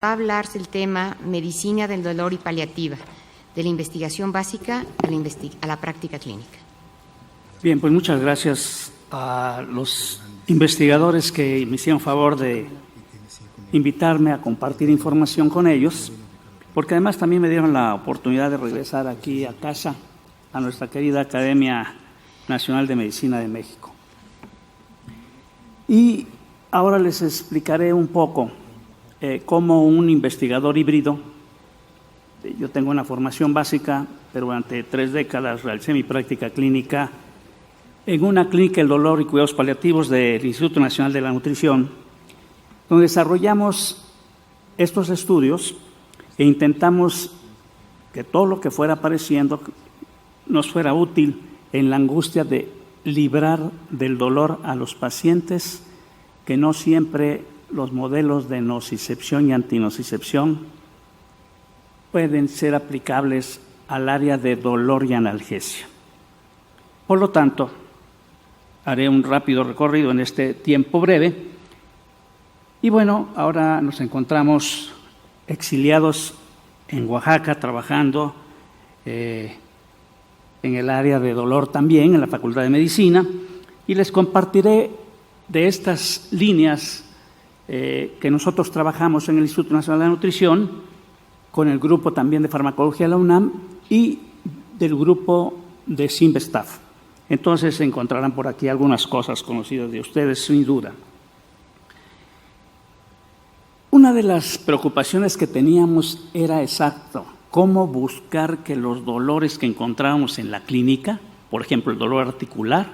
Va a hablarse el tema medicina del dolor y paliativa, de la investigación básica a la práctica clínica. Bien, pues muchas gracias a los investigadores que me hicieron favor de invitarme a compartir información con ellos, porque además también me dieron la oportunidad de regresar aquí a casa, a nuestra querida Academia Nacional de Medicina de México. Y ahora les explicaré un poco cómo un investigador híbrido. Yo tengo una formación básica, pero durante 3 décadas realicé mi práctica clínica en una clínica del dolor y cuidados paliativos del Instituto Nacional de la Nutrición, donde desarrollamos estos estudios e intentamos que todo lo que fuera apareciendo nos fuera útil en la angustia de librar del dolor a los pacientes, que no siempre los modelos de nocicepción y antinocicepción pueden ser aplicables al área de dolor y analgesia. Por lo tanto, haré un rápido recorrido en este tiempo breve. Y bueno, ahora nos encontramos exiliados en Oaxaca, trabajando en el área de dolor también, en la Facultad de Medicina, y les compartiré de estas líneas que nosotros trabajamos en el Instituto Nacional de la Nutrición, con el grupo también de farmacología de la UNAM y del grupo de Simvestaf. Entonces encontrarán por aquí algunas cosas conocidas de ustedes, sin duda. Una de las preocupaciones que teníamos era cómo buscar que los dolores que encontrábamos en la clínica, por ejemplo el dolor articular,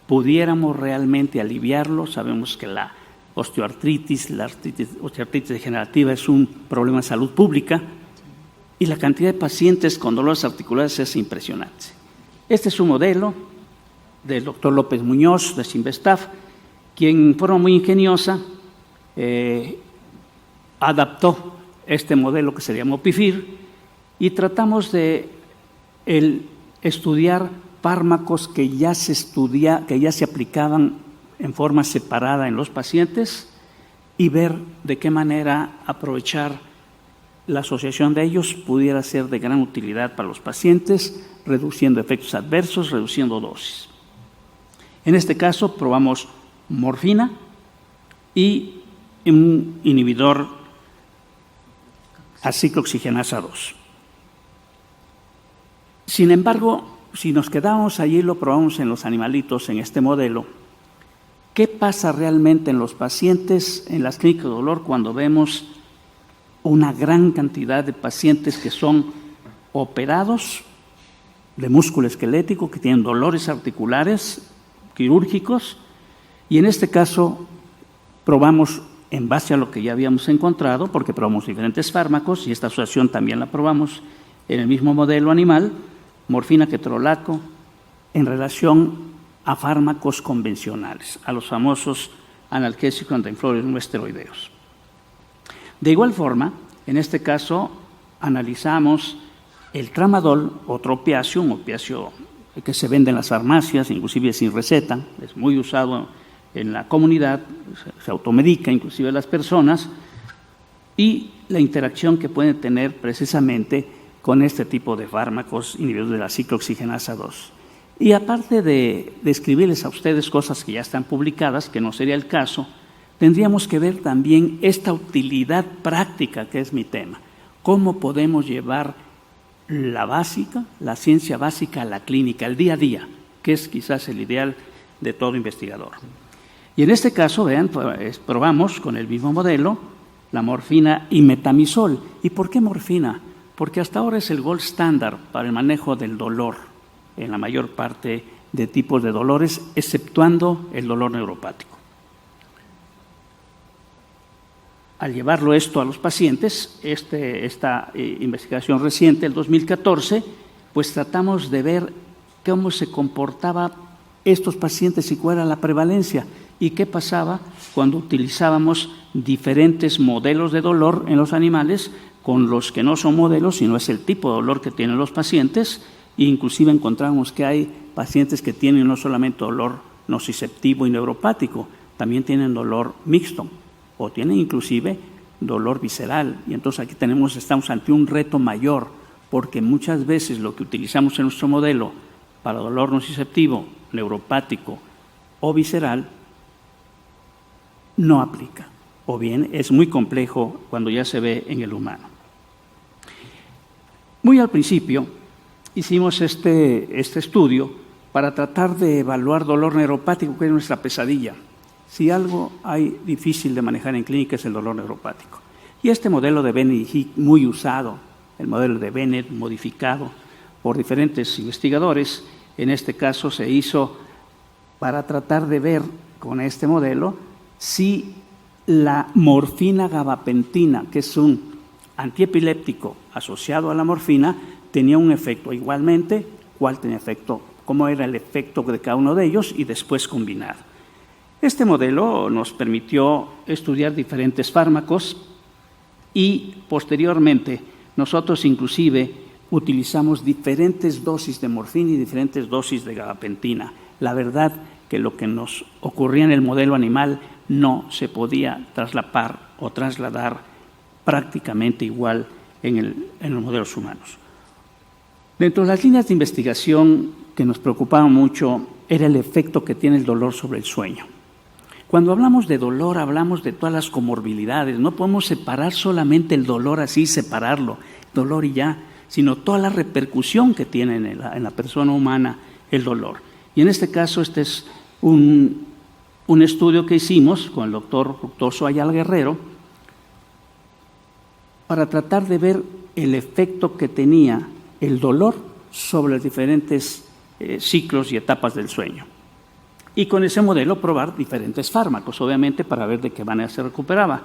pudiéramos realmente aliviarlo. Sabemos que la osteoartritis degenerativa es un problema de salud pública y la cantidad de pacientes con dolores articulares es impresionante. Este es un modelo del doctor López Muñoz de Simvestaf, quien de forma muy ingeniosa adaptó este modelo que se llamó PIFIR, y tratamos de estudiar fármacos que ya se aplicaban en forma separada en los pacientes y ver de qué manera aprovechar la asociación de ellos pudiera ser de gran utilidad para los pacientes, reduciendo efectos adversos, reduciendo dosis. En este caso probamos morfina y un inhibidor aciclooxigenasa 2. Sin embargo, si nos quedamos allí y lo probamos en los animalitos en este modelo, ¿qué pasa realmente en los pacientes en las clínicas de dolor cuando vemos una gran cantidad de pacientes que son operados de músculo esquelético, que tienen dolores articulares quirúrgicos? Y en este caso probamos, en base a lo que ya habíamos encontrado, porque probamos diferentes fármacos y esta asociación también la probamos en el mismo modelo animal, morfina, ketorolaco, en relación a fármacos convencionales, a los famosos analgésicos antiinflamatorios no esteroideos. De igual forma, en este caso analizamos el tramadol, otro opiáceo, un opiáceo que se vende en las farmacias, inclusive sin receta, es muy usado en la comunidad, se automedica inclusive las personas, y la interacción que pueden tener precisamente con este tipo de fármacos inhibidores de la aciclooxigenasa 2. Y aparte de describirles a ustedes cosas que ya están publicadas, que no sería el caso, tendríamos que ver también esta utilidad práctica que es mi tema. ¿Cómo podemos llevar la ciencia básica a la clínica, al día a día, que es quizás el ideal de todo investigador? Y en este caso, vean, pues, probamos con el mismo modelo la morfina y metamizol. ¿Y por qué morfina? Porque hasta ahora es el gold standard para el manejo del dolor en la mayor parte de tipos de dolores, exceptuando el dolor neuropático. Al llevarlo esto a los pacientes, esta investigación reciente, el 2014, pues tratamos de ver cómo se comportaban estos pacientes y cuál era la prevalencia y qué pasaba cuando utilizábamos diferentes modelos de dolor en los animales con los que no son modelos, sino es el tipo de dolor que tienen los pacientes. E inclusive encontramos que hay pacientes que tienen no solamente dolor nociceptivo y neuropático, también tienen dolor mixto o tienen inclusive dolor visceral. Y entonces aquí estamos ante un reto mayor, porque muchas veces lo que utilizamos en nuestro modelo para dolor nociceptivo, neuropático o visceral no aplica, o bien es muy complejo cuando ya se ve en el humano. Muy al principio hicimos este estudio para tratar de evaluar dolor neuropático, que es nuestra pesadilla. Si algo hay difícil de manejar en clínica es el dolor neuropático. Y este modelo de Bennett y Hick, muy usado, el modelo de Bennett modificado por diferentes investigadores, en este caso se hizo para tratar de ver con este modelo si la morfina gabapentina, que es un antiepiléptico asociado a la morfina, tenía un efecto igualmente, cuál tenía efecto, cómo era el efecto de cada uno de ellos y después combinar. Este modelo nos permitió estudiar diferentes fármacos y posteriormente nosotros inclusive utilizamos diferentes dosis de morfina y diferentes dosis de gabapentina. La verdad que lo que nos ocurría en el modelo animal no se podía traslapar o trasladar prácticamente igual en los modelos humanos. Dentro de las líneas de investigación que nos preocupaban mucho era el efecto que tiene el dolor sobre el sueño. Cuando hablamos de dolor, hablamos de todas las comorbilidades. No podemos separar solamente el dolor así, separarlo, dolor y ya, sino toda la repercusión que tiene en la persona humana el dolor. Y en este caso, este es un estudio que hicimos con el doctor Fructuoso Ayala Guerrero para tratar de ver el efecto que tenía el dolor sobre los diferentes ciclos y etapas del sueño. Y con ese modelo probar diferentes fármacos, obviamente, para ver de qué manera se recuperaba.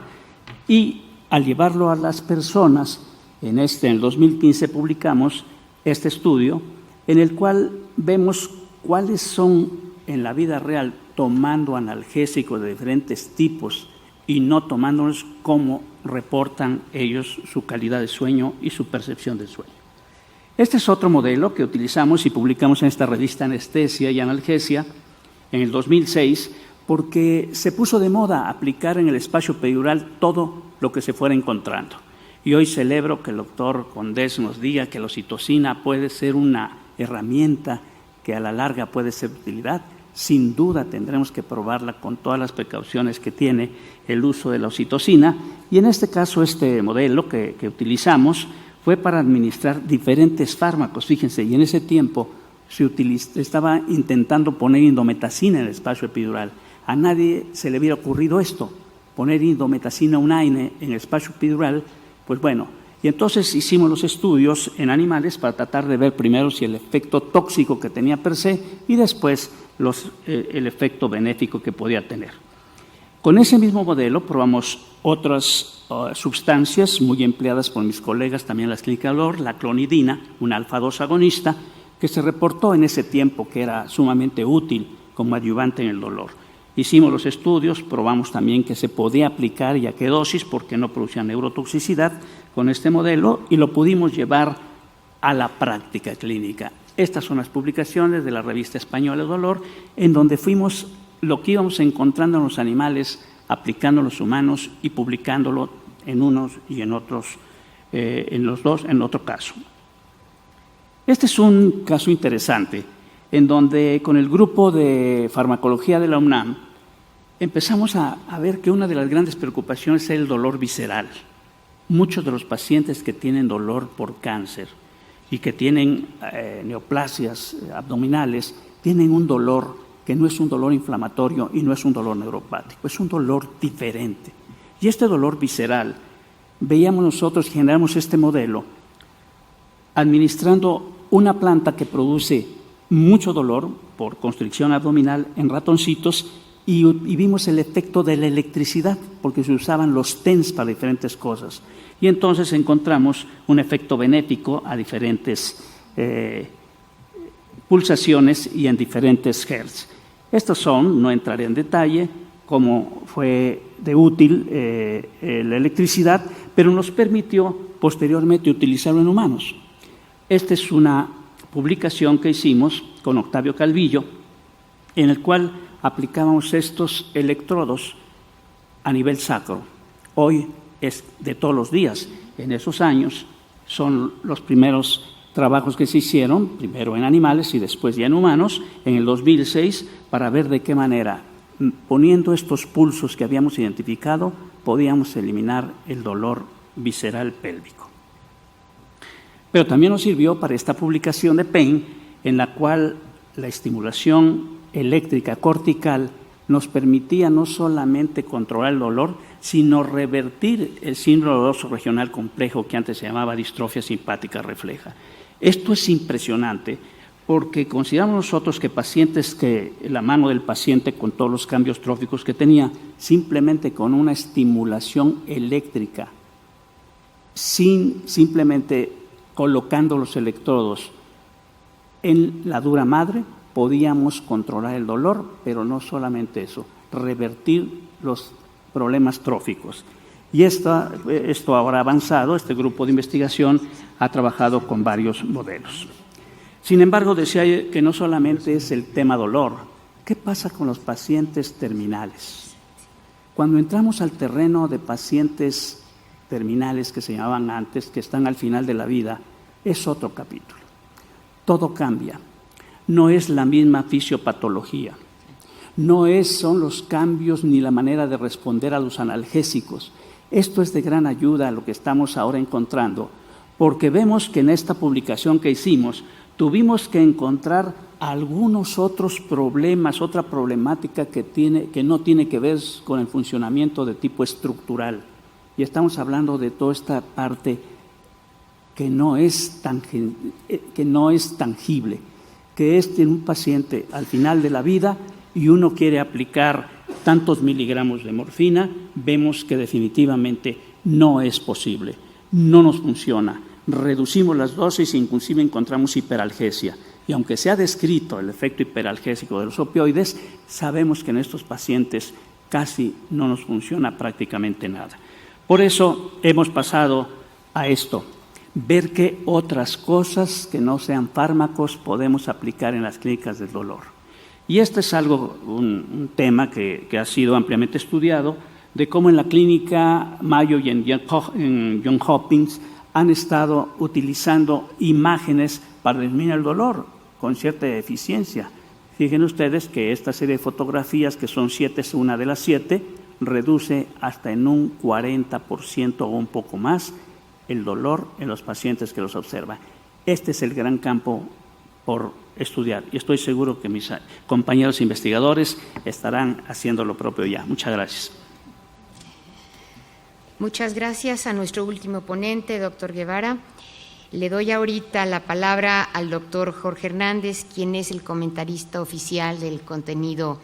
Y al llevarlo a las personas, en el 2015 publicamos este estudio, en el cual vemos cuáles son en la vida real, tomando analgésicos de diferentes tipos y no tomándolos, cómo reportan ellos su calidad de sueño y su percepción del sueño. Este es otro modelo que utilizamos y publicamos en esta revista Anestesia y Analgesia en el 2006, porque se puso de moda aplicar en el espacio peridural todo lo que se fuera encontrando. Y hoy celebro que el doctor Condés nos diga que la oxitocina puede ser una herramienta que a la larga puede ser de utilidad. Sin duda tendremos que probarla con todas las precauciones que tiene el uso de la oxitocina. Y en este caso, este modelo que utilizamos fue para administrar diferentes fármacos. Fíjense, y en ese tiempo estaba intentando poner indometacina en el espacio epidural. A nadie se le hubiera ocurrido esto, poner indometacina UNAINE en el espacio epidural. Pues bueno, y entonces hicimos los estudios en animales para tratar de ver primero si el efecto tóxico que tenía per se y después el efecto benéfico que podía tener. Con ese mismo modelo probamos otras sustancias muy empleadas por mis colegas también en las clínicas de dolor, la clonidina, un alfa-2 agonista, que se reportó en ese tiempo que era sumamente útil como adyuvante en el dolor. Hicimos los estudios, probamos también que se podía aplicar y a qué dosis porque no producía neurotoxicidad con este modelo y lo pudimos llevar a la práctica clínica. Estas son las publicaciones de la Revista Española de Dolor, en donde fuimos lo que íbamos encontrando en los animales, aplicando en los humanos y publicándolo en unos y en otros, en otro caso. Este es un caso interesante, en donde con el grupo de farmacología de la UNAM empezamos a ver que una de las grandes preocupaciones es el dolor visceral. Muchos de los pacientes que tienen dolor por cáncer y que tienen neoplasias abdominales tienen un dolor que no es un dolor inflamatorio y no es un dolor neuropático, es un dolor diferente. Y este dolor visceral, veíamos nosotros, generamos este modelo administrando una planta que produce mucho dolor por constricción abdominal en ratoncitos y vimos el efecto de la electricidad porque se usaban los TENS para diferentes cosas. Y entonces encontramos un efecto benéfico a diferentes pulsaciones y en diferentes hertz. Estos son, no entraré en detalle, cómo fue de útil la electricidad, pero nos permitió posteriormente utilizarlo en humanos. Esta es una publicación que hicimos con Octavio Calvillo, en el cual aplicábamos estos electrodos a nivel sacro. Hoy es de todos los días. En esos años son los primeros trabajos que se hicieron, primero en animales y después ya en humanos, en el 2006, para ver de qué manera, poniendo estos pulsos que habíamos identificado, podíamos eliminar el dolor visceral pélvico. Pero también nos sirvió para esta publicación de Pain, en la cual la estimulación eléctrica cortical nos permitía no solamente controlar el dolor, sino revertir el síndrome doloroso regional complejo que antes se llamaba distrofia simpática refleja. Esto es impresionante porque consideramos nosotros que pacientes que la mano del paciente con todos los cambios tróficos que tenía, simplemente con una estimulación eléctrica, simplemente colocando los electrodos en la dura madre, podíamos controlar el dolor, pero no solamente eso, revertir los problemas tróficos. Y esto ahora avanzado, este grupo de investigación ha trabajado con varios modelos. Sin embargo, decía que no solamente es el tema dolor. ¿Qué pasa con los pacientes terminales? Cuando entramos al terreno de pacientes terminales que se llamaban antes, que están al final de la vida, es otro capítulo. Todo cambia. No es la misma fisiopatología. No son los cambios ni la manera de responder a los analgésicos. Esto es de gran ayuda a lo que estamos ahora encontrando, porque vemos que en esta publicación que hicimos tuvimos que encontrar algunos otros problemas, otra problemática que no tiene que ver con el funcionamiento de tipo estructural. Y estamos hablando de toda esta parte que no es tangible, que es en un paciente al final de la vida y uno quiere aplicar tantos miligramos de morfina, vemos que definitivamente no es posible, no nos funciona. Reducimos las dosis e inclusive encontramos hiperalgesia. Y aunque se ha descrito el efecto hiperalgésico de los opioides, sabemos que en estos pacientes casi no nos funciona prácticamente nada. Por eso hemos pasado a esto, ver qué otras cosas que no sean fármacos podemos aplicar en las clínicas del dolor. Y este es un tema que ha sido ampliamente estudiado, de cómo en la clínica Mayo y en Johns Hopkins han estado utilizando imágenes para disminuir el dolor con cierta eficiencia. Fíjense ustedes que esta serie de fotografías, que son 7, es una de las 7, reduce hasta en un 40% o un poco más el dolor en los pacientes que los observan. Este es el gran campo por estudiar y estoy seguro que mis compañeros investigadores estarán haciendo lo propio ya. Muchas gracias. Muchas gracias a nuestro último ponente, doctor Guevara. Le doy ahorita la palabra al doctor Jorge Hernández, quien es el comentarista oficial del contenido